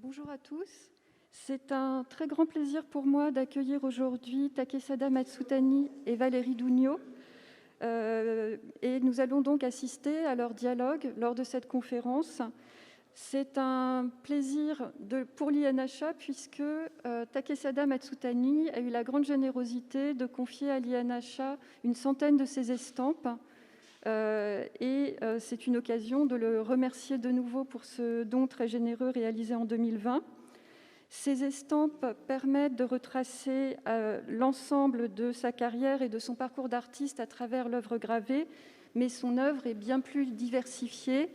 Bonjour à tous. C'est un très grand plaisir pour moi d'accueillir aujourd'hui Takesada Matsutani et Valérie Dougnaud. Et nous allons donc assister à leur dialogue lors de cette conférence. C'est un plaisir pour l'INHA puisque Takesada Matsutani a eu la grande générosité de confier à l'INHA une centaine de ses estampes. C'est une occasion de le remercier de nouveau pour ce don très généreux réalisé en 2020. Ces estampes permettent de retracer l'ensemble de sa carrière et de son parcours d'artiste à travers l'œuvre gravée, mais son œuvre est bien plus diversifiée,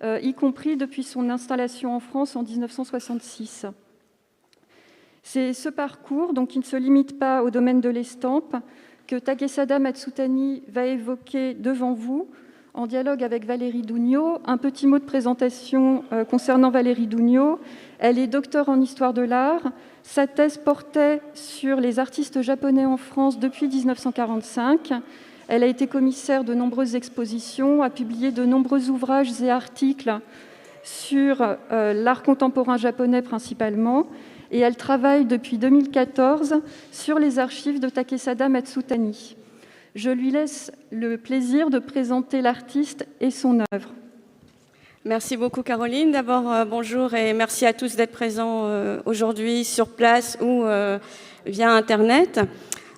y compris depuis son installation en France en 1966. C'est ce parcours, donc, qui ne se limite pas au domaine de l'estampe, que Takesada Matsutani va évoquer devant vous, en dialogue avec Valérie Dougnaud. Un petit mot de présentation concernant Valérie Dougnaud. Elle est docteure en histoire de l'art. Sa thèse portait sur les artistes japonais en France depuis 1945. Elle a été commissaire de nombreuses expositions, a publié de nombreux ouvrages et articles sur l'art contemporain japonais principalement. Et elle travaille depuis 2014 sur les archives de Takesada Matsutani. Je lui laisse le plaisir de présenter l'artiste et son œuvre. Merci beaucoup Caroline. D'abord, bonjour et merci à tous d'être présents aujourd'hui sur place ou via Internet.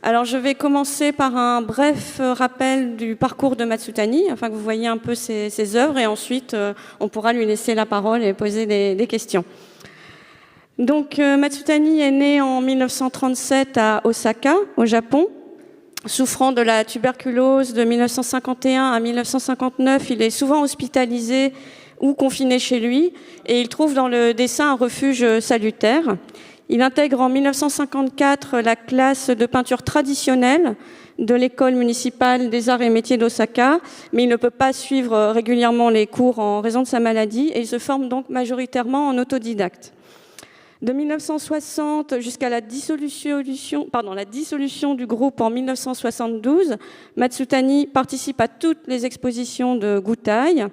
Alors, je vais commencer par un bref rappel du parcours de Matsutani, afin que vous voyez un peu ses œuvres, et ensuite, on pourra lui laisser la parole et poser des questions. Donc, Matsutani est né en 1937 à Osaka, au Japon. Souffrant de la tuberculose de 1951 à 1959, il est souvent hospitalisé ou confiné chez lui, et il trouve dans le dessin un refuge salutaire. Il intègre en 1954 la classe de peinture traditionnelle de l'école municipale des arts et métiers d'Osaka, mais il ne peut pas suivre régulièrement les cours en raison de sa maladie, et il se forme donc majoritairement en autodidacte. De 1960 jusqu'à la dissolution du groupe en 1972, Matsutani participe à toutes les expositions de Gutai.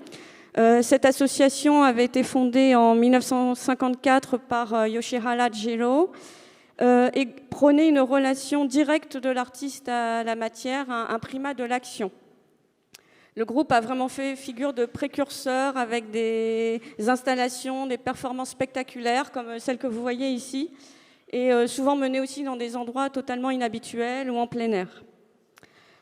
Cette association avait été fondée en 1954 par Yoshihara Jiro et prônait une relation directe de l'artiste à la matière, un primat de l'action. Le groupe a vraiment fait figure de précurseur avec des installations, des performances spectaculaires comme celles que vous voyez ici, et souvent menées aussi dans des endroits totalement inhabituels ou en plein air.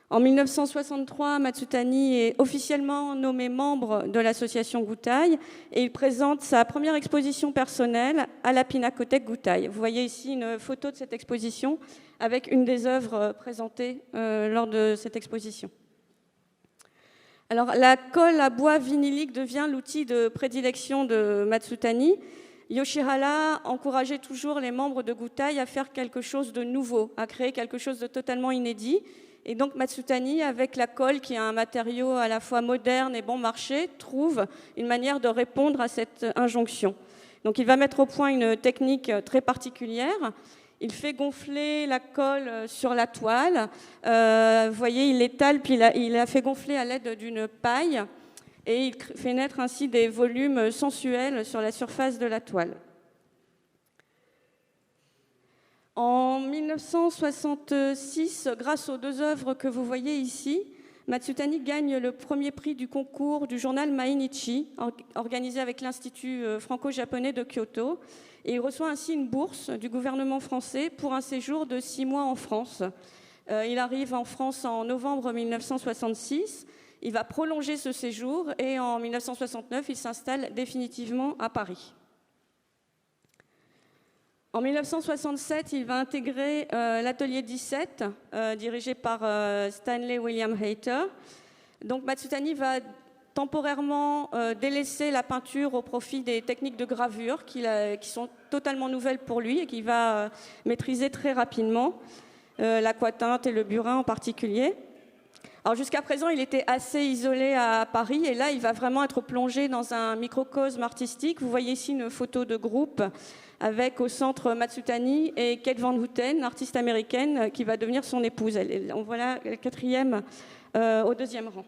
En 1963, Matsutani est officiellement nommé membre de l'association Gutai et il présente sa première exposition personnelle à la Pinakothèque Gutai. Vous voyez ici une photo de cette exposition avec une des œuvres présentées lors de cette exposition. Alors, la colle à bois vinylique devient l'outil de prédilection de Matsutani. Yoshihara encourageait toujours les membres de Gutai à faire quelque chose de nouveau, à créer quelque chose de totalement inédit. Et donc Matsutani, avec la colle, qui est un matériau à la fois moderne et bon marché, trouve une manière de répondre à cette injonction. Donc il va mettre au point une technique très particulière. Il fait gonfler la colle sur la toile. Vous voyez, il l'étale, puis il la fait gonfler à l'aide d'une paille. Et il fait naître ainsi des volumes sensuels sur la surface de la toile. En 1966, grâce aux deux œuvres que vous voyez ici, Matsutani gagne le premier prix du concours du journal Mainichi, organisé avec l'Institut franco-japonais de Kyoto. Et il reçoit ainsi une bourse du gouvernement français pour un séjour de 6 mois en France. Il arrive en France en novembre 1966. Il va prolonger ce séjour et en 1969, il s'installe définitivement à Paris. En 1967, il va intégrer l'atelier 17, dirigé par Stanley William Hayter. Donc Matsutani va temporairement délaisser la peinture au profit des techniques de gravure qui sont totalement nouvelles pour lui et qu'il va maîtriser très rapidement, l'aquatinte et le burin en particulier. Alors jusqu'à présent, il était assez isolé à Paris et là, il va vraiment être plongé dans un microcosme artistique. Vous voyez ici une photo de groupe avec au centre Matsutani et Kate Van Houten, artiste américaine, qui va devenir son épouse. En voilà la quatrième au deuxième rang.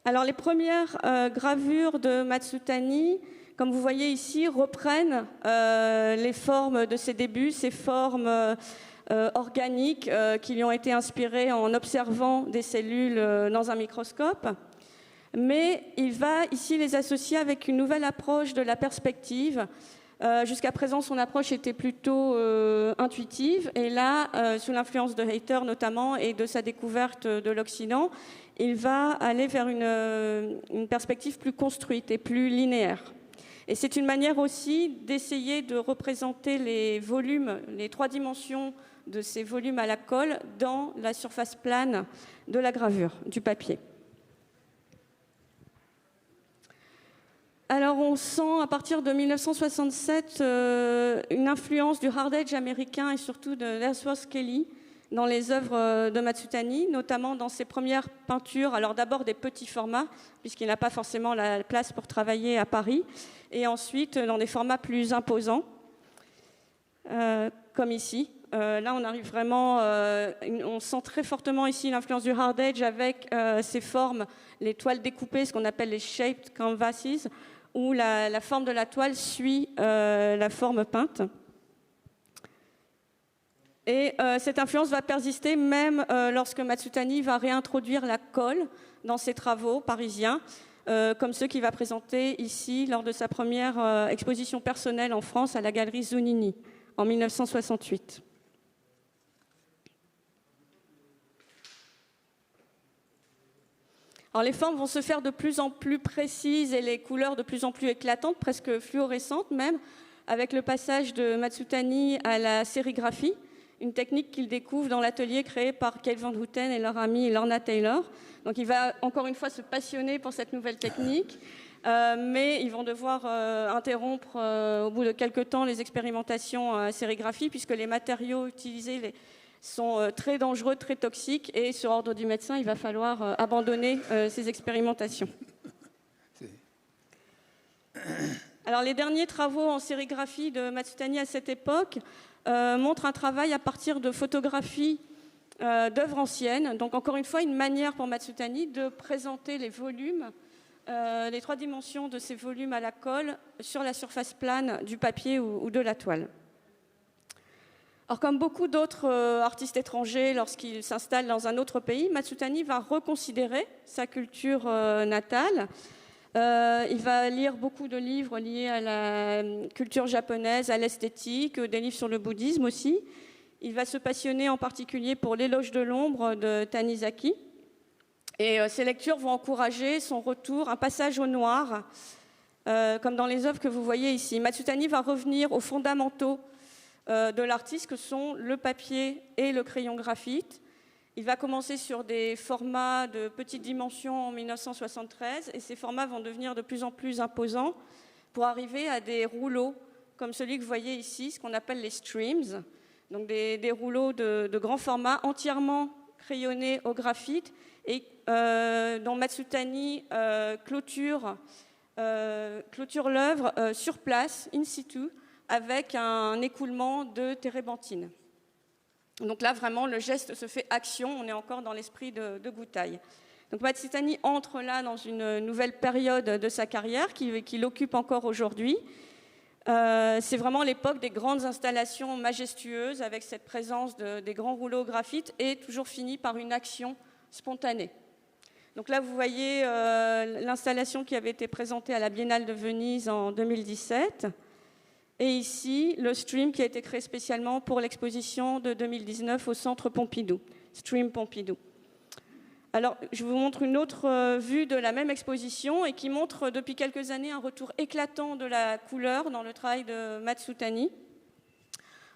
Alors, les premières gravures de Matsutani, comme vous voyez ici, reprennent les formes de ses débuts, ces formes organiques qui lui ont été inspirées en observant des cellules dans un microscope. Mais il va ici les associer avec une nouvelle approche de la perspective. Jusqu'à présent, son approche était plutôt intuitive. Et là, sous l'influence de Hayter notamment et de sa découverte de l'Occident, il va aller vers une perspective plus construite et plus linéaire. Et c'est une manière aussi d'essayer de représenter les volumes, les 3 dimensions de ces volumes à la colle dans la surface plane de la gravure, du papier. Alors on sent à partir de 1967 une influence du hard edge américain et surtout de Ellsworth Kelly dans les œuvres de Matsutani, notamment dans ses premières peintures, alors d'abord des petits formats, puisqu'il n'a pas forcément la place pour travailler à Paris, et ensuite dans des formats plus imposants, comme ici. Là, on arrive vraiment, on sent très fortement ici l'influence du hard edge avec ces formes, les toiles découpées, ce qu'on appelle les shaped canvases, où la forme de la toile suit la forme peinte. Et cette influence va persister même lorsque Matsutani va réintroduire la colle dans ses travaux parisiens, comme ceux qu'il va présenter ici lors de sa première exposition personnelle en France à la galerie Zunini en 1968. Alors, les formes vont se faire de plus en plus précises et les couleurs de plus en plus éclatantes, presque fluorescentes même, avec le passage de Matsutani à la sérigraphie, une technique qu'il découvre dans l'atelier créé par Kate Van Houten et leur amie Lorna Taylor. Donc il va encore une fois se passionner pour cette nouvelle technique, mais ils vont devoir interrompre au bout de quelques temps les expérimentations à sérigraphie, puisque les matériaux utilisés sont très dangereux, très toxiques, et sur ordre du médecin, il va falloir abandonner ces expérimentations. Alors, les derniers travaux en sérigraphie de Matsutani à cette époque montrent un travail à partir de photographies d'œuvres anciennes. Donc, encore une fois, une manière pour Matsutani de présenter les volumes, les 3 dimensions de ces volumes à la colle sur la surface plane du papier ou de la toile. Alors, comme beaucoup d'autres artistes étrangers, lorsqu'ils s'installent dans un autre pays, Matsutani va reconsidérer sa culture natale. Il va lire beaucoup de livres liés à la culture japonaise, à l'esthétique, des livres sur le bouddhisme aussi. Il va se passionner en particulier pour l'éloge de l'ombre de Tanizaki. Et ces lectures vont encourager son retour, un passage au noir, comme dans les œuvres que vous voyez ici. Matsutani va revenir aux fondamentaux de l'artiste, que sont le papier et le crayon graphite. Il va commencer sur des formats de petites dimensions en 1973, et ces formats vont devenir de plus en plus imposants pour arriver à des rouleaux, comme celui que vous voyez ici, ce qu'on appelle les streams, donc des rouleaux de grand format entièrement crayonnés au graphite, et dont Matsutani clôture l'œuvre sur place, in situ, avec un écoulement de térébenthine. Donc là, vraiment, le geste se fait action, on est encore dans l'esprit de Gutaï. Donc Matsutani entre là dans une nouvelle période de sa carrière qui l'occupe encore aujourd'hui. C'est vraiment l'époque des grandes installations majestueuses avec cette présence des grands rouleaux au graphite et toujours fini par une action spontanée. Donc là, vous voyez l'installation qui avait été présentée à la Biennale de Venise en 2017. Et ici, le stream qui a été créé spécialement pour l'exposition de 2019 au Centre Pompidou, Stream Pompidou. Alors, je vous montre une autre vue de la même exposition et qui montre depuis quelques années un retour éclatant de la couleur dans le travail de Matsutani.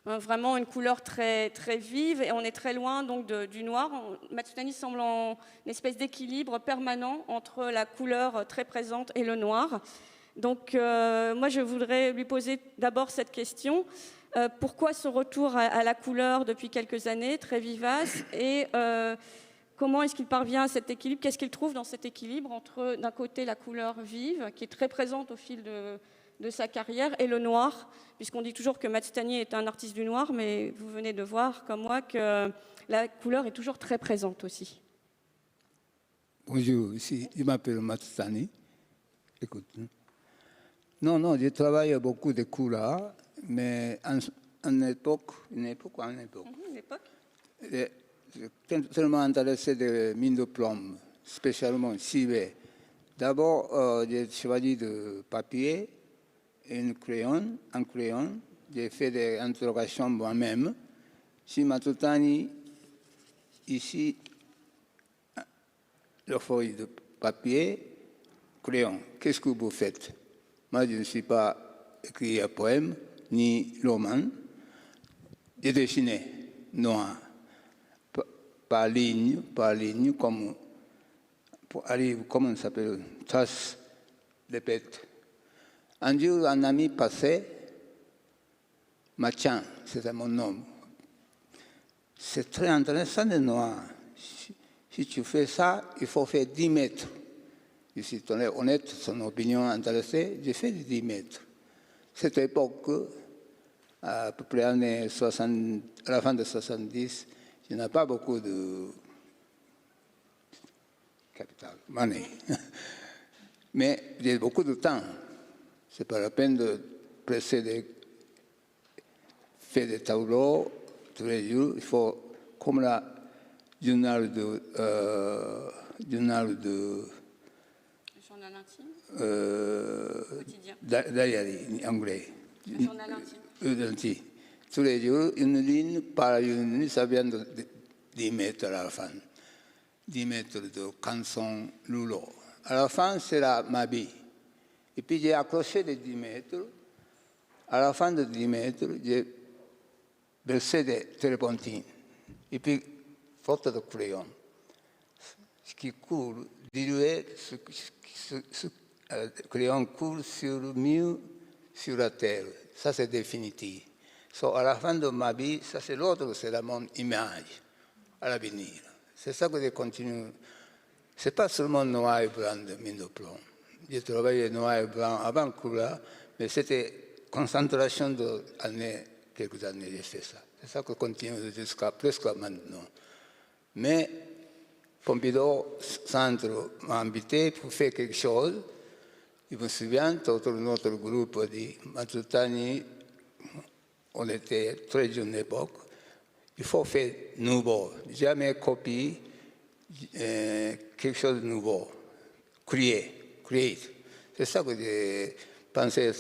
Vraiment une couleur très, très vive et on est très loin donc du noir. Matsutani semble en une espèce d'équilibre permanent entre la couleur très présente et le noir. Donc, moi, je voudrais lui poser d'abord cette question. Pourquoi ce retour à la couleur depuis quelques années, très vivace, et comment est-ce qu'il parvient à cet équilibre? Qu'est-ce qu'il trouve dans cet équilibre entre, d'un côté, la couleur vive, qui est très présente au fil de sa carrière, et le noir, puisqu'on dit toujours que Matsutani est un artiste du noir, mais vous venez de voir, comme moi, que la couleur est toujours très présente aussi. Bonjour, je m'appelle Matsutani. Écoute. Non, je travaille beaucoup de couleurs, mais une époque. Une époque. Je suis tellement intéressé de mines de plomb, spécialement Chibé. D'abord, j'ai choisi de papier et un crayon. J'ai fait des interrogations moi-même. Si Matsutani, ici, la feuille de papier, crayon, qu'est-ce que vous faites? Moi, je ne suis pas écrit un poème, ni roman. J'ai dessiné, noir, par ligne, comme pour arriver, comment ça s'appelle, trace de bête. Un jour, un ami passait, Machan, c'était mon nom. C'est très intéressant de noir. Si tu fais ça, il faut faire 10 mètres. Je suis honnête, son opinion intéressée, j'ai fait 10 mètres. Cette époque, à peu près années 60, à la fin de 70, il n'y a pas beaucoup de capital, money. Mais j'ai beaucoup de temps. Ce n'est pas la peine de faire des tableaux tous les jours. Il faut, comme la journal de journal intime, quotidien. Diary en anglais. Un journal intime. Tous les jours, une ligne par une ligne, ça vient de 10 mètres à la fin. 10 mètres de canson lourd. À la fin, c'est ma vie. Et puis j'ai accroché les 10 mètres. À la fin de 10 mètres, j'ai versé des télépontines. Et puis, faute de crayon. Ce qui coule, dilué, le crayon coule sur le mur, sur la terre. Ça, c'est définitif. À la fin de ma vie, ça, c'est l'autre, c'est mon image à l'avenir. C'est ça que je continue. Ce n'est pas seulement noir et blanc de mine de plomb. J'ai travaillé noir et blanc avant couleur, mais c'était concentration d'années, quelques années, j'ai fait ça. C'est ça que continue jusqu'à presque maintenant. Mais Pompidou Centre m'a invité pour faire quelque chose. Je me souviens, notre groupe dit Matsutani, on était très jeune époque, il faut faire nouveau, jamais copier quelque chose de nouveau, create. C'est ça que j'ai pensé.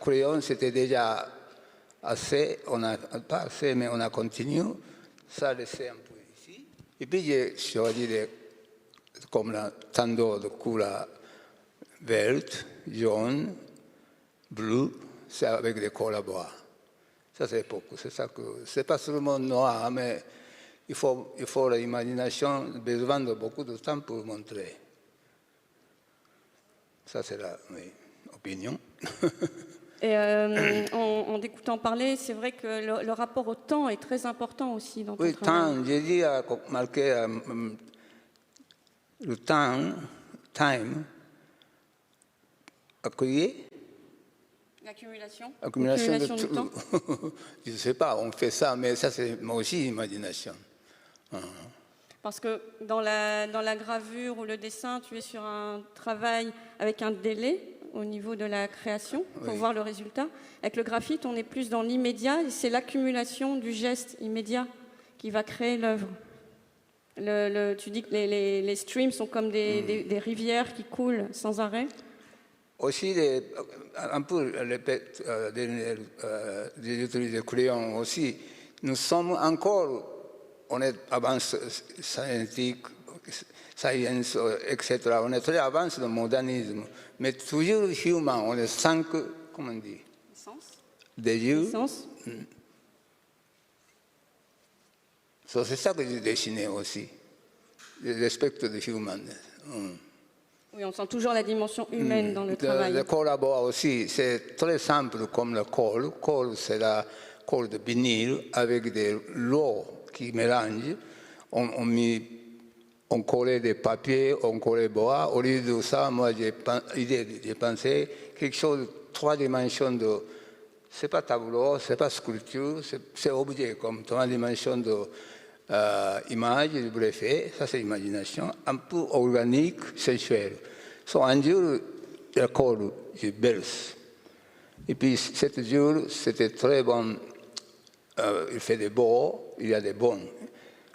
Crayon, c'était déjà assez, pas assez, mais on a continué, ça laissait un peu ici. Et puis j'ai choisi comme tant d'autres de couleurs verte, jaune, bleu, c'est avec des couleurs bois. Ça, c'est beaucoup. C'est ça que c'est pas seulement noir, mais il faut l'imagination, besoin de beaucoup de temps pour montrer. Ça, c'est l'opinion. Et en t'écoutant parler, c'est vrai que le rapport au temps est très important aussi dans ton travail. Oui, temps, j'ai dit à marquer le temps, time, accueillir. L'accumulation du temps. Je ne sais pas, on fait ça, mais ça c'est moi aussi l'imagination. Parce que dans la gravure ou le dessin, tu es sur un travail avec un délai au niveau de la création pour voir le résultat. Avec le graphite, on est plus dans l'immédiat et c'est l'accumulation du geste immédiat qui va créer l'œuvre. Tu dis que les streams sont comme des rivières qui coulent sans arrêt. Aussi, un peu j'utilise le crayon aussi. Nous sommes encore, on est avancé scientifique, science, etc. On est très avancé dans le modernisme, mais toujours humain. On est 5, comment on dit? Des yeux. C'est ça que j'ai dessiné aussi. Je respecte le humain. Oui, on sent toujours la dimension humaine dans le travail. Le colle à bois aussi, c'est très simple comme le colle. Le colle, c'est la colle de vinyle avec de l'eau qui mélange. On collait des papiers, on collait bois. Au lieu de ça, moi, j'ai pensé quelque chose de 3 dimensions de... Ce n'est pas tableau, ce n'est pas sculpture, c'est objet comme 3 dimensions de image du bluffé, ça c'est l'imagination, un peu organique, sensuelle. Un jour, il accorde du berce. Et puis, cet jour, c'était très bon. Il fait des beaux, il y a des bons.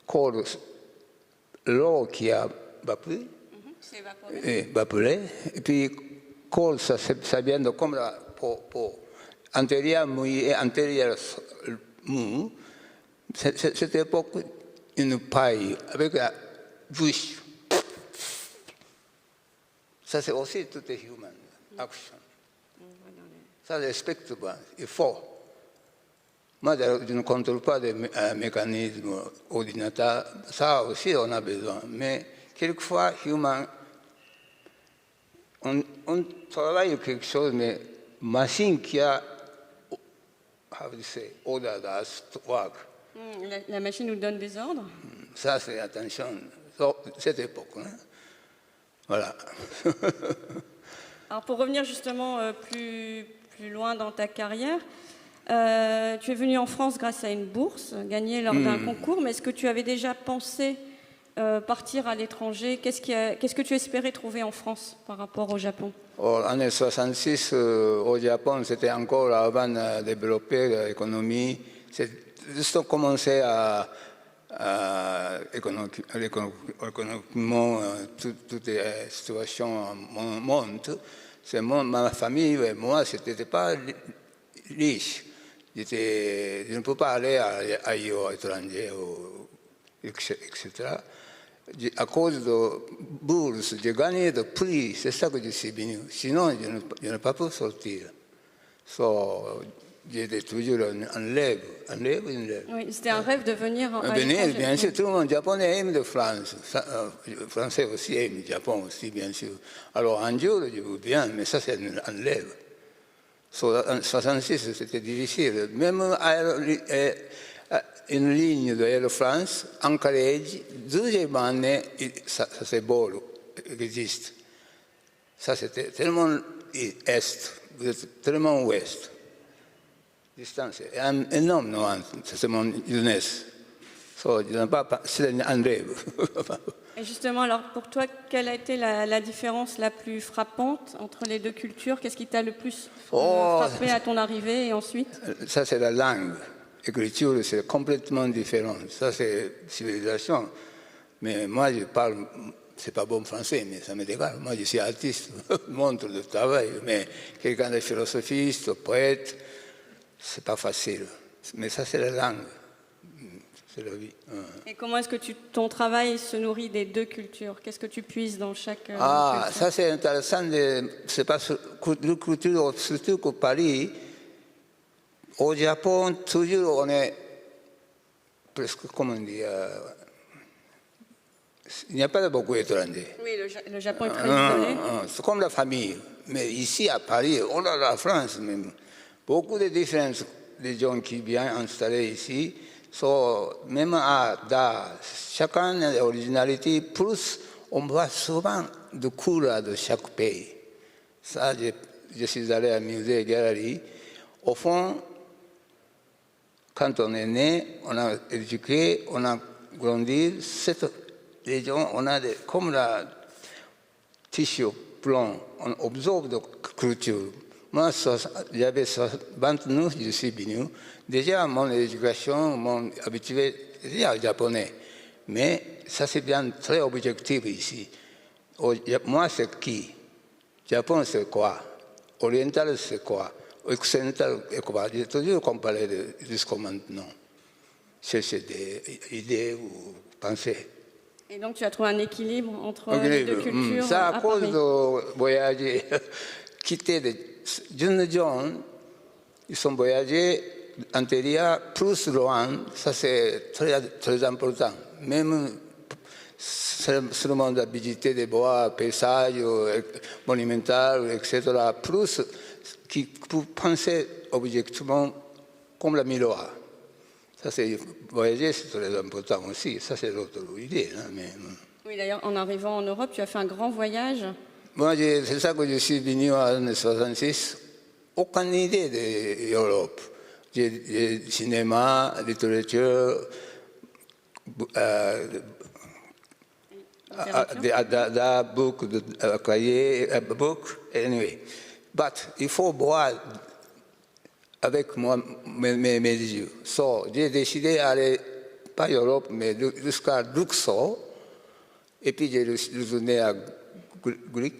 Corde l'eau qui a évaporé. Et puis, corde, ça vient de comme la peau. Antérieure mouillée, antérieure mou. Cette époque, une paille avec la bouche. Ça, c'est aussi tout est human action. Ça, respectable, il faut. Moi, je ne contrôle pas des mécanismes ordinateurs. Ça aussi, on a besoin. Mais quelquefois, humain, on travaille quelque chose, mais machine qui a, how do you say, order us to work. La machine nous donne des ordres. Ça, c'est attention. Cette époque. Hein? Voilà. Alors, pour revenir justement plus loin dans ta carrière, tu es venu en France grâce à une bourse gagnée lors d'un concours, mais est-ce que tu avais déjà pensé partir à l'étranger? Qu'est-ce que tu espérais trouver en France par rapport au Japon? En l'année 66, au Japon, c'était encore avant de développer l'économie. C'est juste commencé à économiquement, toute la situation monte. Ma famille et moi, ce n'était pas riche. Je ne peux pas aller ailleurs, à l'étranger, etc. À cause de bourse, j'ai gagné des prix, c'est ça que je suis venu. Sinon, je n'ai pas pu sortir. J'étais toujours un rêve. Oui, c'était un rêve de venir à l'étranger. Bien sûr, tout le monde japonais aime la France. Français aussi aiment le Japon aussi, bien sûr. Alors, un jour, je veux bien, mais ça, c'est un rêve. En 1966, c'était difficile. Même une ligne de Air France, Anchorage, deuxième année, ça c'est beau, existe. Ça, c'était tellement est, vous êtes tellement ouest. Distance énorme, non, c'est mon jeunesse. C'est un rêve. Et justement, alors pour toi, quelle a été la différence la plus frappante entre les deux cultures? Qu'est-ce qui t'a le plus frappé à ton arrivée et ensuite? Ça, c'est la langue. L'écriture, c'est complètement différent. Ça, c'est civilisation. Mais moi, je parle, c'est pas bon français, mais ça m'est égal. Moi, je suis artiste, montre le travail. Mais quelqu'un de philosophiste, poète, c'est pas facile. Mais ça, c'est la langue. C'est la vie. Et comment est-ce que ton travail se nourrit des deux cultures? Qu'est-ce que tu puises dans chaque culture? Ça, c'est intéressant. C'est pas la culture, surtout qu'au Paris. Au Japon, toujours, on est presque, comment dire, il n'y a pas beaucoup d'étrangers. Oui, le Japon est très isolé. C'est comme la famille. Mais ici, à Paris, on a la France même. Beaucoup de différences des gens qui viennent installer ici. Même dans chacun a l'originalité, plus on voit souvent de couleurs de chaque pays. Ça, je suis allé à musée et galerie. Au fond, quand on est né, on a éduqué, on a grandi, cette région, on a comme la tissu blanc, on absorbe de culture. Moi, j'avais 29, je suis venu. Déjà, mon éducation m'a habitué déjà au japonais. Mais ça, c'est bien très objectif ici. Moi, c'est qui? Japon, c'est quoi? Oriental, c'est quoi? Occidental, c'est quoi? J'ai toujours comparé jusqu'à maintenant. Chercher des idées ou pensées. Et donc, tu as trouvé un équilibre entre les deux cultures? Ça, à cause de voyager, quitter les jeunes gens, ils sont voyagés antérieurs, plus loin, ça c'est très, très important. Même seulement de visiter des bois, paysages, monumentaux, etc., plus qui peut penser objectivement comme la miroir. Ça, c'est voyager, c'est très important aussi. Ça, c'est l'autre idée. Hein, mais... Oui, d'ailleurs, en arrivant en Europe, tu as fait un grand voyage. Moi, c'est ça que je suis venu en 1966. Aucune idée de l'Europe. Cinéma, littérature, the book, cahier, book, anyway. But il faut boire avec moi mes yeux. So, j'ai décidé d'aller, pas Europe, mais jusqu'à Luxor, et puis j'ai retourné à Grèce.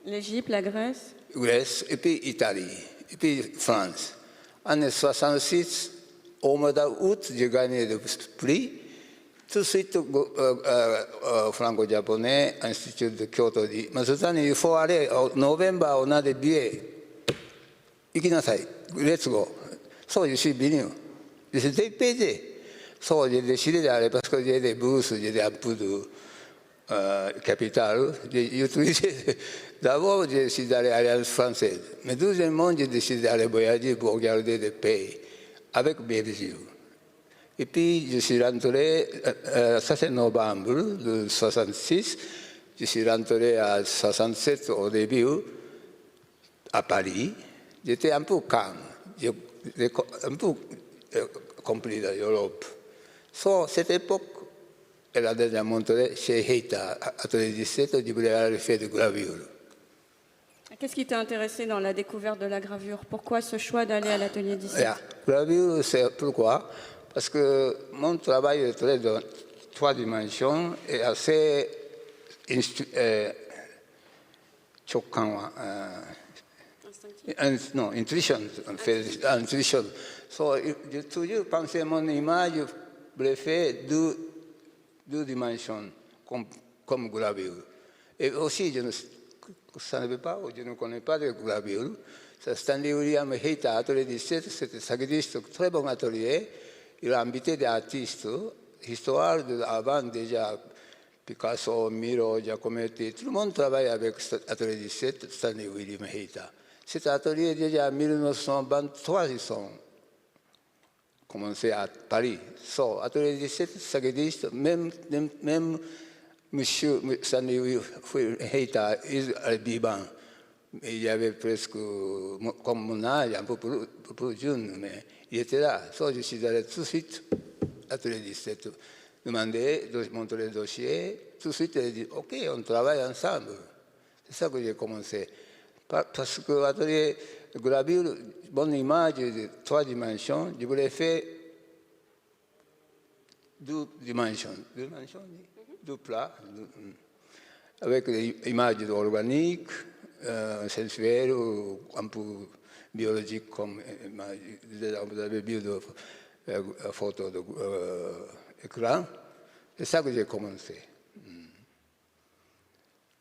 L'Égypte, la Grèce. Grèce, et puis Italie, et puis France. En 1966, au mois d'août, j'ai gagné le prix. Tout de suite, franco-japonais, Institut de Kyoto dit, mais cette année, il faut aller, en novembre, on a des billets. Ikinasai, let's go. So, je suis venu. J'étais payé. So, j'ai décidé d'aller parce que j'ai des bourses, j'ai un peu de capital. J'ai utilisé. D'abord, j'ai décidé d'aller à l'Alliance française. Mais deuxièmement, j'ai décidé d'aller voyager pour regarder des pays avec mes yeux. Et puis, je suis rentré, ça c'est novembre de 66, je suis rentré à 67 au début, à Paris. J'étais un peu calme, j'ai un peu compris l'Europe. So, cette époque, elle a déjà montré chez Heita, Atelier 17, je voulais aller faire de gravure. Qu'est-ce qui t'a intéressé dans la découverte de la gravure? Pourquoi ce choix d'aller à l'Atelier 17? Yeah. Gravure, c'est pourquoi? Parce que mon travail est de 3 dimensions et assez non, intuition. So, j'ai toujours pensé à mon image, je voulais faire 2 dimensions comme gravure. Et aussi, je ne savais pas, ou je ne connais pas de gravure. Stanley William Heita, Atelier 17, c'était un très bon atelier. Il a invité des artistes, histoire avant déjà, Picasso, Miro, Giacometti, tout le monde travaille avec cet atelier 17, Stanley William Heita. Cet atelier, déjà en 1923, ils ont commencé à Paris. So, atelier 17, sagédiste, même monsieur Stanley William Heita est vivant. Il y avait presque, comme mon âge, un peu plus jeune, mais il était là. So, je suis allé tout de suite à l'atelier 17, demander, montrer le dossier. Tout de suite, il a dit, OK, on travaille ensemble. C'est ça que j'ai commencé. Parce que l'atelier gravure, bonne image de 3 dimensions, je voulais faire 2 dimensions. 2 plats, avec des images organiques, sensuelles, un peu biologiques, comme vous avez vu de photos d'écran. C'est ça que j'ai commencé.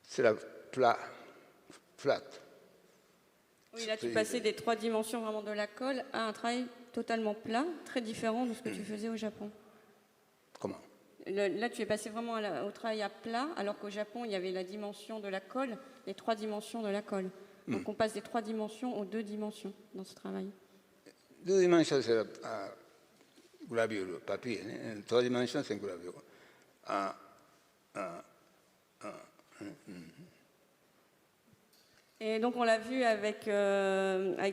C'est la flat. Oui, là, tu passais des 3 dimensions vraiment de la colle à un travail totalement plat, très différent de ce que tu faisais au Japon. Comment? Là, tu es passé vraiment au travail à plat, alors qu'au Japon, il y avait la dimension de la colle, les 3 dimensions de la colle. Donc, on passe des 3 dimensions aux 2 dimensions dans ce travail. 2 dimensions, c'est la gravure, le papier. 3 dimensions, c'est une gravure. Et donc, on l'a vu avec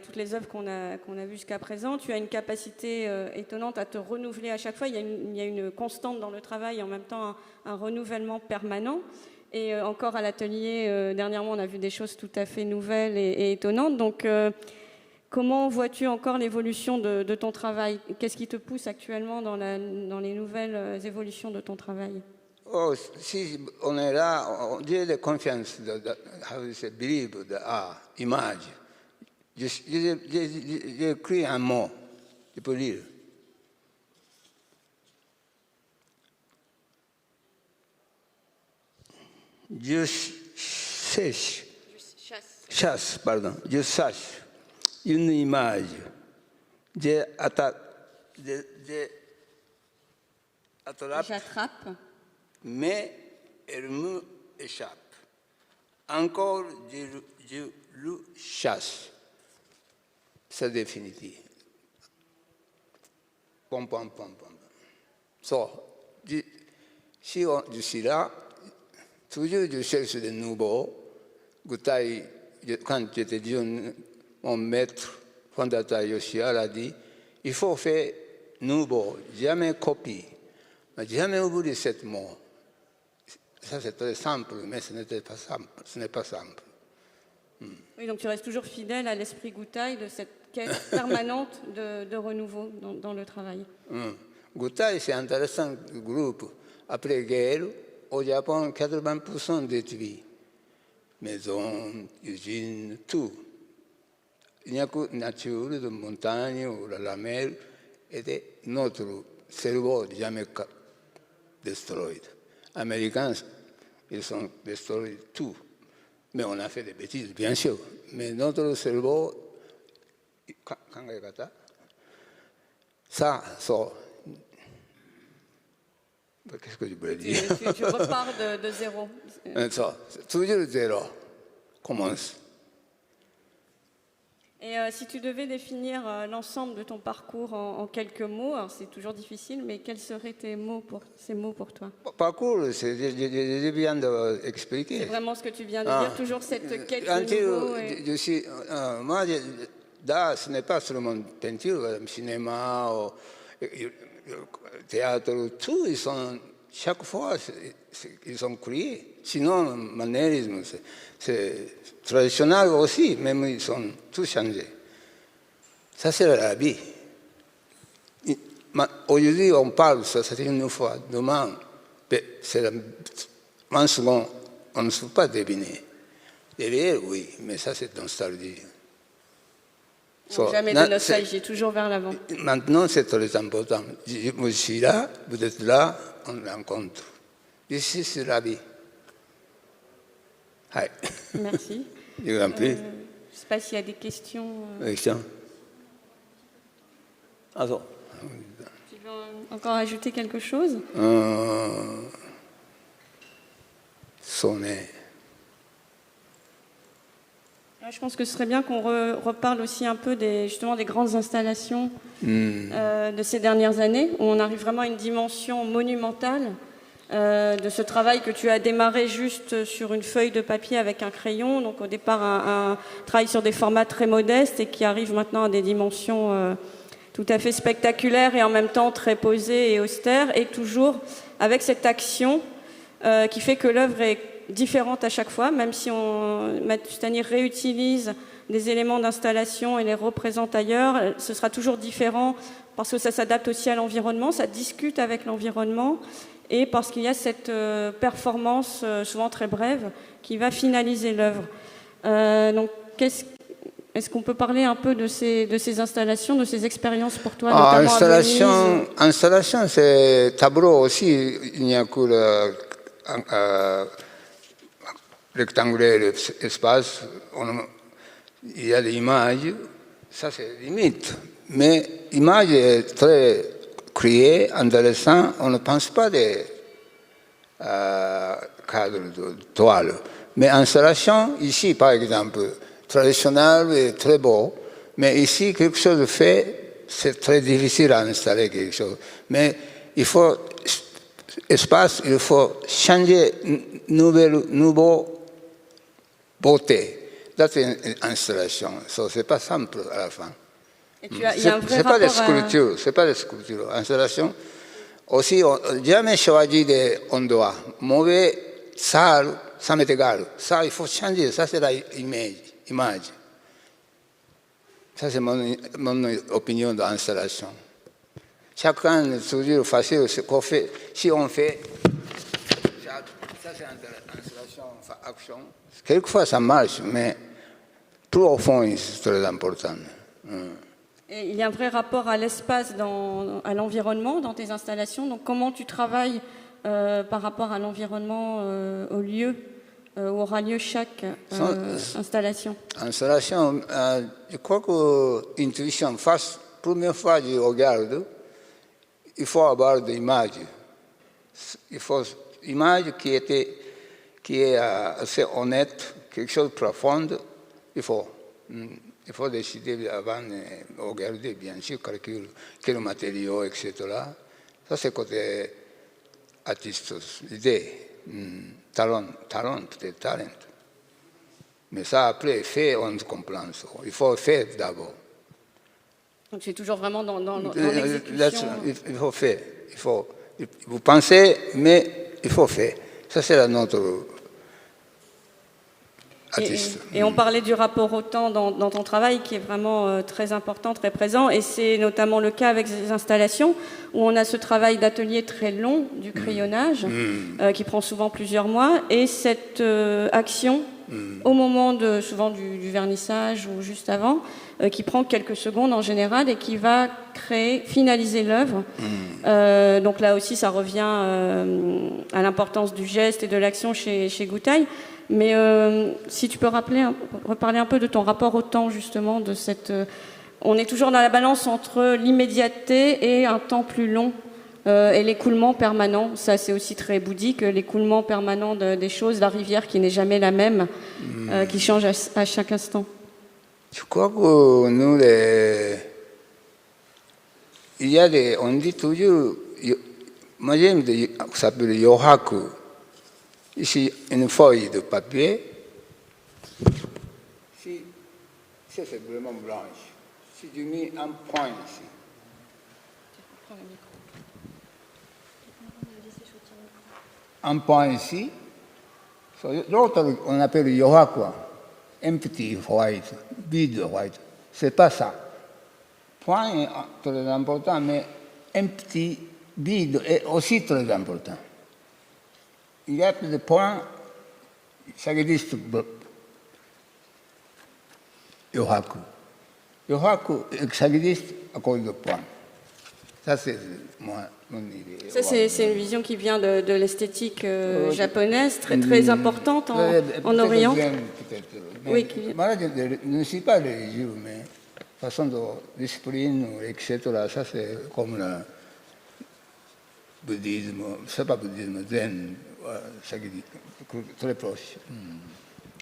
toutes les œuvres qu'on a vues jusqu'à présent. Tu as une capacité étonnante à te renouveler à chaque fois. Il y a une constante dans le travail et en même temps un renouvellement permanent. Et encore à l'atelier, dernièrement, on a vu des choses tout à fait nouvelles et étonnantes. Donc, comment vois-tu encore l'évolution de ton travail? Qu'est-ce qui te pousse actuellement dans les nouvelles évolutions de ton travail? Oh, si on est là, j'ai de confiance, believe, image. J'ai écrit un mot, je peux lire. Je cherche une image. J'attrape. J'attrape. Mais elle me échappe. Encore, je le chasse. C'est définitif. Pom. So, si je suis là, toujours je cherche de nouveau. Quand j'étais jeune, mon maître, fondateur Yoshihara, a dit, il faut faire nouveau, jamais copie. Mais jamais oublié ce mot. Ça, c'est très simple, mais ce n'est pas simple. Ce n'est pas simple. Oui, donc tu restes toujours fidèle à l'esprit Gutai de cette quête permanente de renouveau dans le travail. Gutai, c'est un intéressant groupe. Après guerre, au Japon, 80% détruits. Maisons, usines, tout. Il n'y a que la nature, de montagne ou la mer, et notre cerveau jamais détruit. Américains, ils ont détruit tout. Mais on a fait des bêtises, bien sûr. Mais notre cerveau, ça, qu'est-ce que je voulais dire? Tu repars de zéro. Ça, toujours zéro. Commence. Et si tu devais définir l'ensemble de ton parcours en quelques mots, alors c'est toujours difficile, mais quels seraient ces mots pour toi? Parcours, je viens d'expliquer. C'est vraiment ce que tu viens de dire, toujours cette quête de nouveau. Moi, là, ce n'est pas seulement peinture, cinéma, théâtre, tout, chaque fois, ils sont criés. Sinon, le manierisme, c'est traditionnel aussi, même ils sont tous changés. Ça, c'est la vie. Aujourd'hui, on parle, ça c'est une fois. Demain, c'est un second, on ne peut pas deviner. Derrière, oui, mais ça, c'est nostalgie. Jamais de nostalgie, toujours vers l'avant. Maintenant, c'est très important. Je suis là, vous êtes là, on rencontre. Ici, c'est la vie. Merci. Je vous en prie. Je ne sais pas s'il y a des questions. Questions? Alors. Tu veux encore ajouter quelque chose? Sonner. Je pense que ce serait bien qu'on reparle aussi un peu justement des grandes installations de ces dernières années, où on arrive vraiment à une dimension monumentale de ce travail que tu as démarré juste sur une feuille de papier avec un crayon. Donc au départ, un travail sur des formats très modestes et qui arrive maintenant à des dimensions tout à fait spectaculaires et en même temps très posées et austères, et toujours avec cette action qui fait que l'œuvre est différentes à chaque fois, même si Matustani réutilise des éléments d'installation et les représente ailleurs, ce sera toujours différent parce que ça s'adapte aussi à l'environnement, ça discute avec l'environnement et parce qu'il y a cette performance souvent très brève qui va finaliser l'œuvre. Donc, est-ce qu'on peut parler un peu de ces installations, de ces expériences pour toi, notamment à Venise? Installation, c'est tableau aussi, il n'y a que rectangulaire espace, il y a des images, ça c'est limite. Mais l'image est très créée, intéressante, on ne pense pas des cadres de toile. Mais installation, ici par exemple, traditionnel et très beau, mais ici quelque chose de fait, c'est très difficile à installer quelque chose. Mais il faut espace, il faut changer nouveau beauté. C'est une installation. Ce n'est pas simple à la fin. Ce n'est pas des sculptures. Ce n'est pas des sculptures. Installation. Aussi, on n'a jamais choisi d'endroit. Mauvais, sale, ça m'est égal. Ça, il faut changer. Ça, c'est l'image. Ça, c'est mon opinion d'installation. Chacun est toujours facile. Si on fait, ça c'est installation, action. Quelquefois ça marche, mais plus au fond, c'est très important. Et il y a un vrai rapport à l'espace, à l'environnement dans tes installations. Donc comment tu travailles par rapport à l'environnement, au lieu où aura lieu chaque installation? Installation, je crois que l'intuition, première fois que je regarde, il faut avoir des images. Il faut une image qui est assez honnête, quelque chose de profond. Il faut décider avant de regarder, bien sûr, calculer quel matériau, etc. Ça, c'est côté artiste, l'idée, talent, peut-être talent. Mais ça, après, fait, on comprend ça. Il faut faire d'abord. Donc c'est toujours vraiment dans l'exécution. Il faut faire. Vous pensez, mais il faut faire. Ça, c'est notre artiste. Et on parlait du rapport au temps dans ton travail qui est vraiment très important, très présent. Et c'est notamment le cas avec ces installations où on a ce travail d'atelier très long du crayonnage qui prend souvent plusieurs mois. Et cette action, au moment souvent du vernissage ou juste avant, qui prend quelques secondes en général et qui va finaliser l'œuvre. Donc là aussi, ça revient à l'importance du geste et de l'action chez Goutai. Mais si tu peux reparler un peu de ton rapport au temps, justement, de cette... on est toujours dans la balance entre l'immédiateté et un temps plus long, et l'écoulement permanent. Ça, c'est aussi très bouddhique, l'écoulement permanent des choses, la rivière qui n'est jamais la même, qui change à chaque instant. Je crois que nous, on dit toujours, moi j'aime, ça s'appelle yohaku. Ici, une feuille de papier. Si c'est vraiment blanche. Si tu mets un point ici. Un point ici. L'autre, on appelle yohaku. Empty white, vide white. C'est pas ça. Point est très important, mais empty, vide est aussi très important. Il y a des points, ça existe, yohaku. Yohaku, ça existe à cause de points. Ça, c'est mon idée. Ça, c'est une vision qui vient de l'esthétique japonaise, très, très importante en Orient. Oui, moi, je ne suis pas religieux, mais façon de discipline, etc., ça, c'est comme le bouddhisme, c'est pas bouddhisme, zen, ça très proche.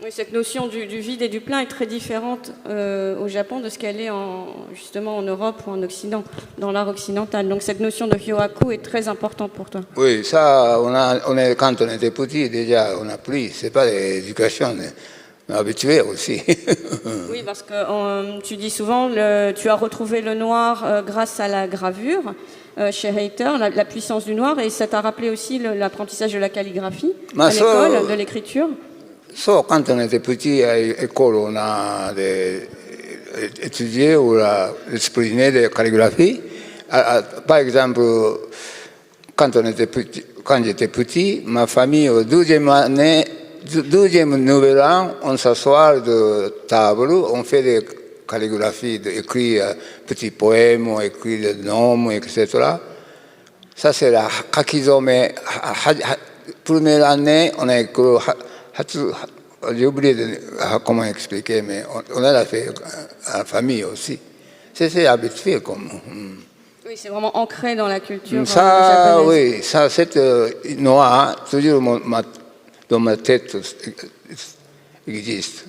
Oui, cette notion du vide et du plein est très différente au Japon de ce qu'elle est justement en Europe ou en Occident, dans l'art occidental. Donc cette notion de hyohaku est très importante pour toi. Oui, ça, quand on était petit, déjà, on a pris, c'est pas l'éducation, on est habitué aussi. Oui, parce que tu dis souvent, tu as retrouvé le noir grâce à la gravure chez Heiter, la puissance du noir, et ça t'a rappelé aussi l'apprentissage de la calligraphie à l'école, de l'écriture. Quand on était petit à l'école, on a étudié ou exprimé de calligraphie. Par exemple, quand j'étais petit, ma famille, au 12e nouvel an, on s'assoit de table, on fait des calligraphies, écrire petits poèmes, on écrit des noms, etc. Ça, c'est la kakizome. Première année, on a écrit. J'ai oublié comment expliquer, mais on a fait à la famille aussi. C'est habitué comme. Oui, c'est vraiment ancré dans la culture ça, japonaise. Oui, ça, cette noix, toujours dans ma tête, existe.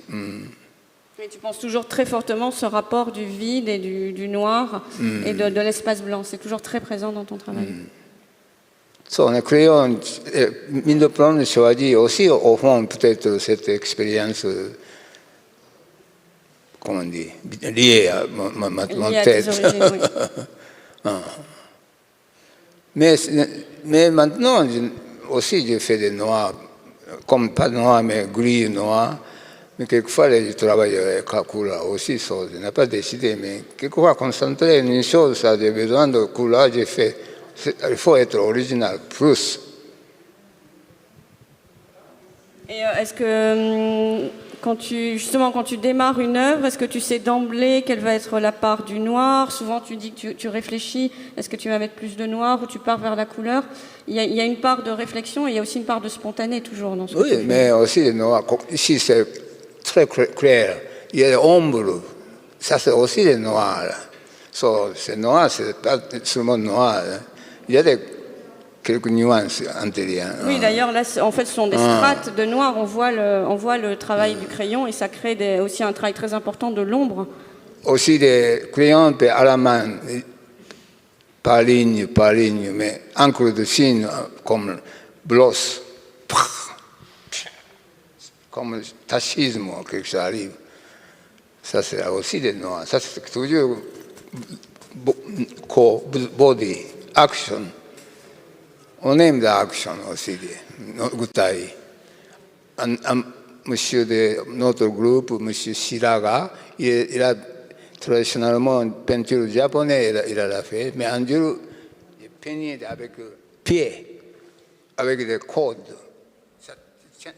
Et tu penses toujours très fortement ce rapport du vide et du noir et de l'espace blanc. C'est toujours très présent dans ton travail. On a créé mine de plan choisi aussi au fond peut-être cette expérience, comment on dit, liée à ma tête. À tes origines, oui. Mais maintenant aussi je fais des noirs, comme pas noirs mais gris noirs. Mais quelquefois je travaille avec la couleur aussi, je n'ai pas décidé, mais quelquefois concentrer une chose, ça j'ai besoin de couleur, j'ai fait. Il faut être original, plus. Et est-ce que, quand tu démarres une œuvre, est-ce que tu sais d'emblée quelle va être la part du noir? Souvent, tu dis que tu réfléchis, est-ce que tu vas mettre plus de noir ou tu pars vers la couleur? Il y a une part de réflexion et il y a aussi une part de spontané, toujours, dans ce que tu fais. Oui, mais aussi le noir. Ici, c'est très clair. Il y a l'ombre. Ça, c'est aussi le noir. C'est noir, c'est pas seulement noir. Il y a quelques nuances antérieures. Oui, d'ailleurs, là, en fait, ce sont des strates de noir. On voit le travail du crayon et ça crée aussi un travail très important de l'ombre. Aussi des crayons à la main, par ligne, mais encre de signe comme bloss, comme tachisme, quelque chose arrive. Ça, c'est aussi des noirs. Ça, c'est toujours body. Action. On aime l'action aussi, Gutai. Monsieur de notre groupe, Monsieur Shiraga, il a traditionnellement une peinture japonaise, il a fait, mais Andrew, il peignait avec pied, avec des codes. Ça tient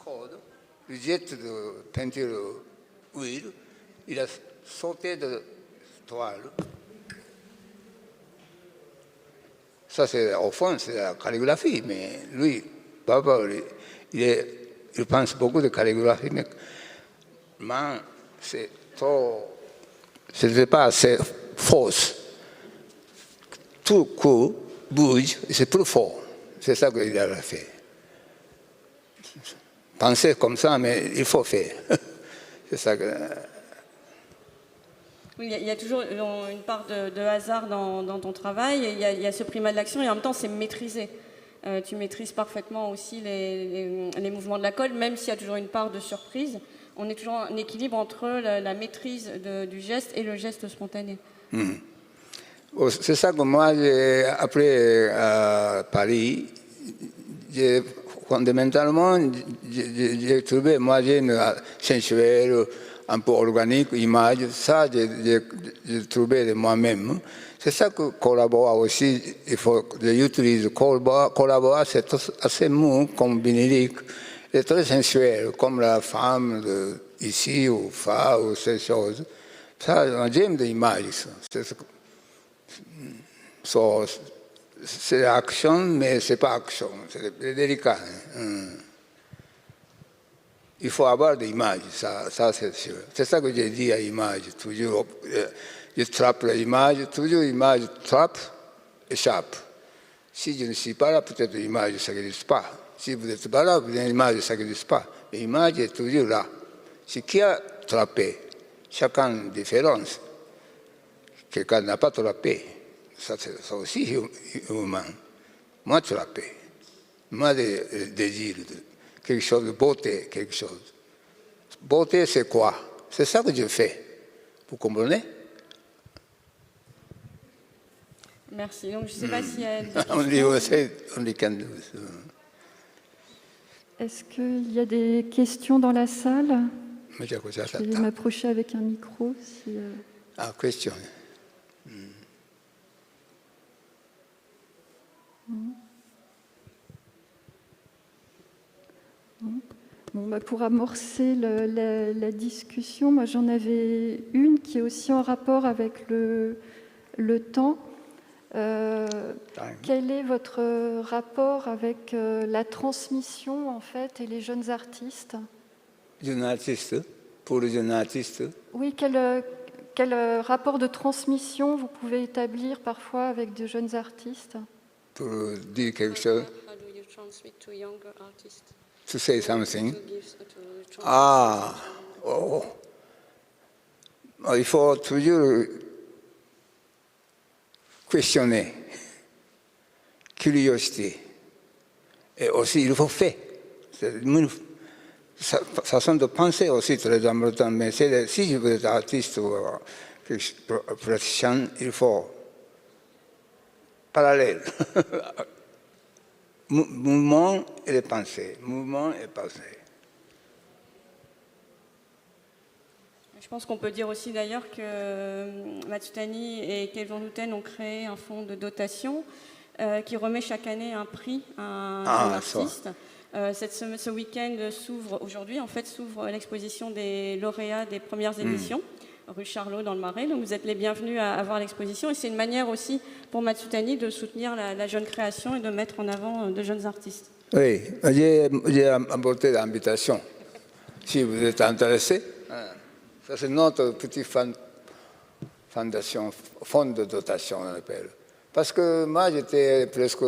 code, il jette de peinture huile, il a sauté de toile. Ça, c'est au fond, c'est la calligraphie, mais lui, Papa, il pense beaucoup de calligraphie, mais c'est trop, ce n'est pas assez fausse. Tout coup bouge, c'est plus fort. C'est ça qu'il a fait. Penser comme ça, mais il faut faire. C'est ça que... Oui, il y a toujours une part de hasard dans ton travail, il y a ce primat de l'action et en même temps c'est maîtrisé. Tu maîtrises parfaitement aussi les mouvements de la colle, même s'il y a toujours une part de surprise. On est toujours en équilibre entre la maîtrise du geste et le geste spontané. C'est ça que moi, après à Paris, fondamentalement, j'ai trouvé, moi j'aime sensuel, un peu organique, image, ça j'ai trouvé de moi-même. C'est ça que collabore aussi, il faut utiliser. Collabore, c'est assez mou comme vinilique, et très sensuel, comme la femme ici, ou fa, ou ces choses. Ça, j'aime l'image. C'est action, mais ce n'est pas action, c'est délicat. Il faut avoir des images, ça c'est sûr. C'est ça que j'ai dit à l'image, toujours. Je trappe l'image, toujours l'image trappe, échappe. Si je ne suis pas là, peut-être l'image ne s'existe pas. Si vous n'êtes pas là, l'image ne s'existe pas. L'image est toujours là. Ce qui a trappé, chacun différence. Quelqu'un n'a pas trappé. Ça aussi humain. Moi, trappé. Moi, désir. Quelque chose de beauté, quelque chose. Beauté, c'est quoi? C'est ça que je fais. Vous comprenez? Merci. Donc, je ne sais pas s'il y a des questions. Est-ce qu'il y a des questions dans la salle? Je vais m'approcher avec un micro. Si, Ah, question. Bon, pour amorcer la discussion, moi j'en avais une qui est aussi en rapport avec le temps. Quel est votre rapport avec la transmission en fait et les jeunes artistes? Jeunes artistes, pour les jeunes artistes. Oui, quel rapport de transmission vous pouvez établir parfois avec de jeunes artistes? Pour dire quelque chose. How do you transmit to younger artists? To say something. Il faut toujours questionner, curiosité. Et aussi, il faut faire. Façon de penser aussi très important. Mais si vous êtes artiste ou praticien, il faut parallèle. Mouvement et pensée. Mouvement et pensée. Je pense qu'on peut dire aussi d'ailleurs que Matsutani et Keivan Houten ont créé un fonds de dotation qui remet chaque année un prix à un artiste. Ce week-end aujourd'hui s'ouvre l'exposition des lauréats des premières éditions, rue Charlot dans le Marais. Donc vous êtes les bienvenus à voir l'exposition. Et c'est une manière aussi pour Matsutani de soutenir la jeune création et de mettre en avant de jeunes artistes. Oui, j'ai apporté l'invitation. Si vous êtes intéressé, ça c'est notre petite fondation, fonds de dotation, on appelle. Parce que moi j'étais presque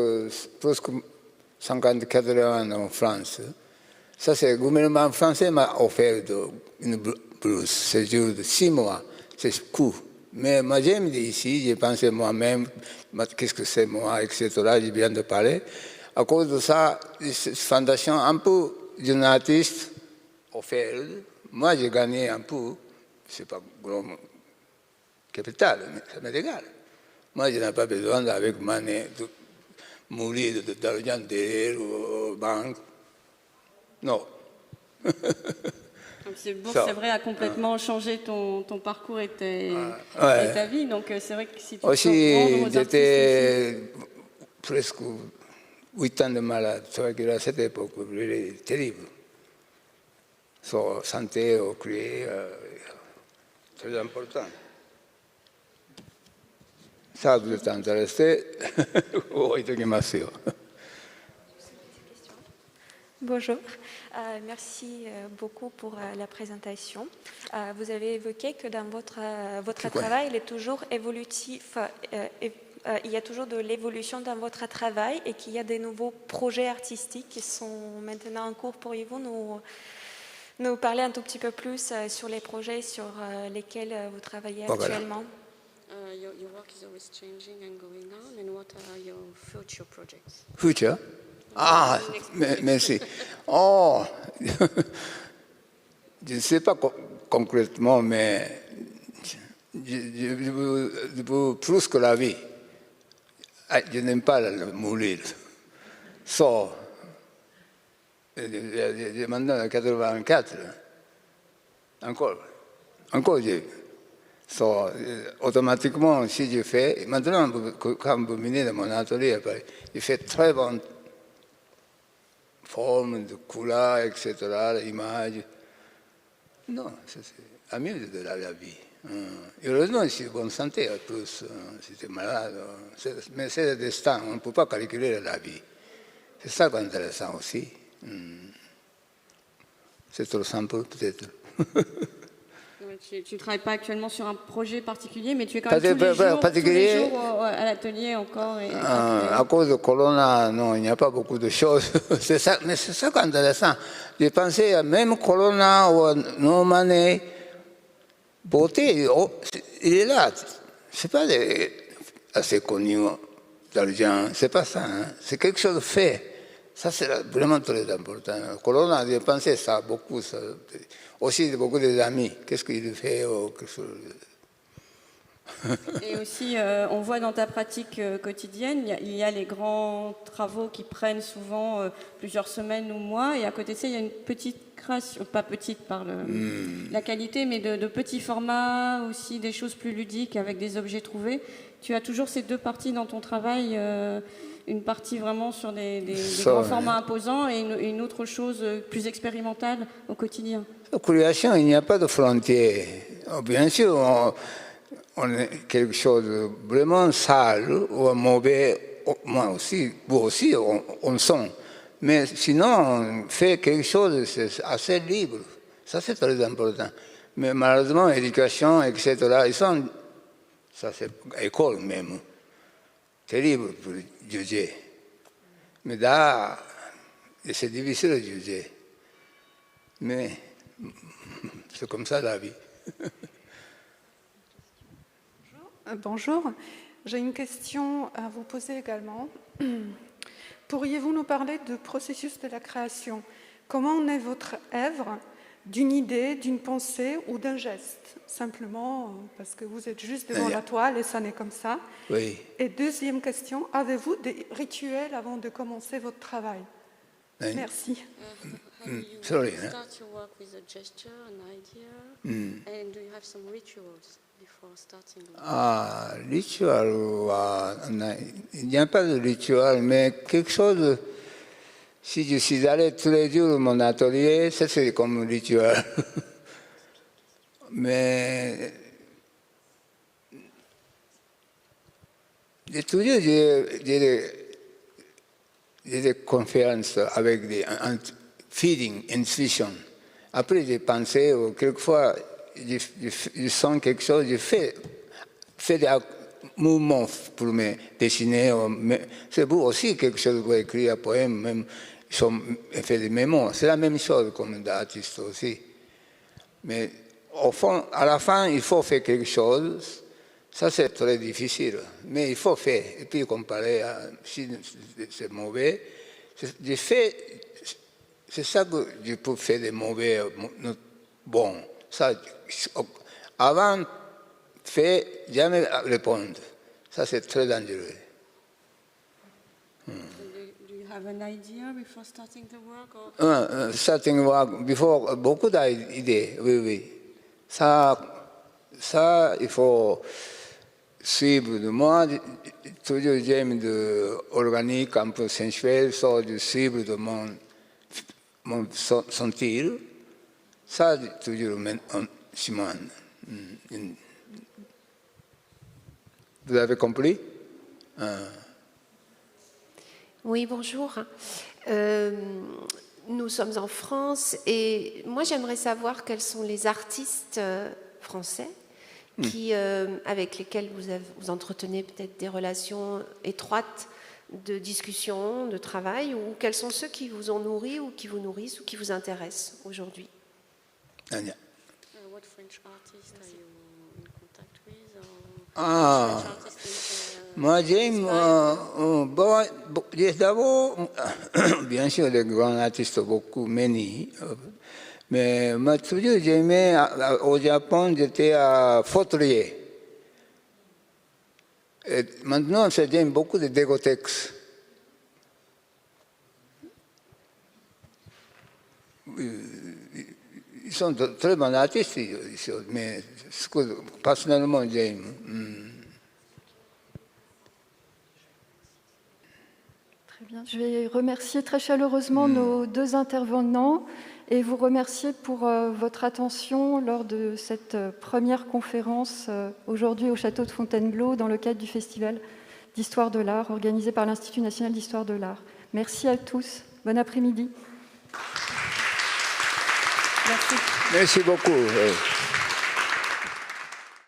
54 ans en France. Ça c'est le gouvernement français m'a offert une bourse, séjour de 6 mois. C'est court. Mais moi j'aime ici, j'ai pensé moi-même, qu'est-ce que c'est moi, etc. Je viens de parler. À cause de ça, cette fondation, un peu d'un artiste offert. Moi j'ai gagné un peu, c'est pas gros capital, mais ça m'est égal. Moi je n'ai pas besoin avec monnaie. mourir d'argent derrière aux banques. Non. Donc cette bourse, c'est vrai, a complètement changé ton parcours et ta vie. Donc c'est vrai que si tu aussi, peux rendre aux j'étais presque 8 ans de malade. C'est vrai que à cette époque, c'était terrible. Santé au clé, très important. Ça, vous êtes intéressé? Bonjour, merci beaucoup pour la présentation. Vous avez évoqué que dans votre travail, il est toujours évolutif, il y a toujours de l'évolution dans votre travail et qu'il y a des nouveaux projets artistiques qui sont maintenant en cours. Pourriez-vous nous parler un tout petit peu plus sur les projets sur lesquels vous travaillez actuellement? Your work is always changing and going on, and what are your future projects? Future? Ah, merci. Oh, je ne sais pas concrètement, mais je veux plus que la vie. Je n'aime pas mourir. Maintenant, en 84, encore automatiquement, si je fais, maintenant, quand vous venez dans mon atelier, je fais très bonne forme, de couleur, etc., l'image. Non, c'est amusant de la vie. Heureusement, je suis en bonne santé, en plus, si j'étais malade. Mais c'est le destin, on ne peut pas calculer la vie. C'est ça qui est intéressant aussi. C'est trop simple, peut-être. Tu ne travailles pas actuellement sur un projet particulier, mais tu es quand même tous les jours à l'atelier encore. À cause de Corona, non, il n'y a pas beaucoup de choses. C'est ça, mais c'est ça qui est intéressant. J'ai pensé à même Corona ou No Money, beauté, il est là. Ce n'est pas assez connu d'argent, c'est pas ça. Hein. C'est quelque chose de fait. Ça, c'est vraiment très important. Corona, j'ai pensé ça beaucoup. Ça, aussi, beaucoup d'amis. Qu'est-ce qu'il fait quelque chose. Et aussi, on voit dans ta pratique quotidienne, il y a les grands travaux qui prennent souvent plusieurs semaines ou mois. Et à côté de ça, il y a une petite création, pas petite par la qualité, mais de petits formats, aussi des choses plus ludiques avec des objets trouvés. Tu as toujours ces deux parties dans ton travail, une partie vraiment sur des grands formats imposants et une autre chose plus expérimentale au quotidien. La création, il n'y a pas de frontières. Bien sûr, on est quelque chose de vraiment sale ou mauvais, moi aussi, vous aussi, on sent. Mais sinon, on fait quelque chose, c'est assez libre. Ça, c'est très important. Mais malheureusement, l'éducation, etc., ils sont, ça c'est école même, terrible pour juger. Mais là, c'est difficile de juger. Mais c'est comme ça la vie. Bonjour, j'ai une question à vous poser également. Pourriez-vous nous parler du processus de la création? Comment naît votre œuvre d'une idée, d'une pensée ou d'un geste? Simplement parce que vous êtes juste devant la toile et ça n'est comme ça. Oui. Et deuxième question, avez-vous des rituels avant de commencer votre travail? Merci. Sorry. Start your work with a gesture, an idea, and do you have some rituals before starting? Rituel, il n'y a pas de rituel, mais quelque chose. Si je suis allé tous les jours à mon atelier, ça c'est comme un rituel. Mais j'ai toujours des conférences avec des feeding, intuition. Après, j'ai pensé, quelquefois, je sens quelque chose, je fais des mouvements pour me dessiner. C'est beau aussi quelque chose pour écrire un poème, même fait des mémoires. C'est la même chose comme d'artiste aussi. Mais au fond, à la fin, il faut faire quelque chose. Ça, c'est très difficile. Mais il faut faire. Et puis, comparer si c'est mauvais, c'est ça que je peux faire des mauvais, bon. Ça, avant, faire, jamais répondre. Ça, c'est très dangereux. Do you have an idea before starting the work? Or? Starting work, before, beaucoup d'idées, oui, oui. Ça, il faut suivre de moi. Toujours j'aime de organique, un peu sensuel, soit de suivre de mon sentir. Ça, toujours, Simone. Vous avez compris? Oui, bonjour. Nous sommes en France et moi j'aimerais savoir quels sont les artistes français avec lesquels vous entretenez peut-être des relations étroites de discussion, de travail, ou quels sont ceux qui vous ont nourri ou qui vous nourrissent ou qui vous intéressent aujourd'hui? What French artists are you in contact with? Moi, j'aime d'abord, bien sûr, les grands artistes, beaucoup, mais moi, toujours, j'aimais, au Japon, j'étais à Fautrier. Et maintenant, j'aime beaucoup de Degotex. Ils sont de très bons artistes, mais ce que personnellement j'aime. Très bien. Je vais remercier très chaleureusement nos deux intervenants et vous remercier pour votre attention lors de cette première conférence aujourd'hui au Château de Fontainebleau dans le cadre du Festival d'Histoire de l'Art organisé par l'Institut national d'Histoire de l'Art. Merci à tous. Bon après-midi. Merci beaucoup.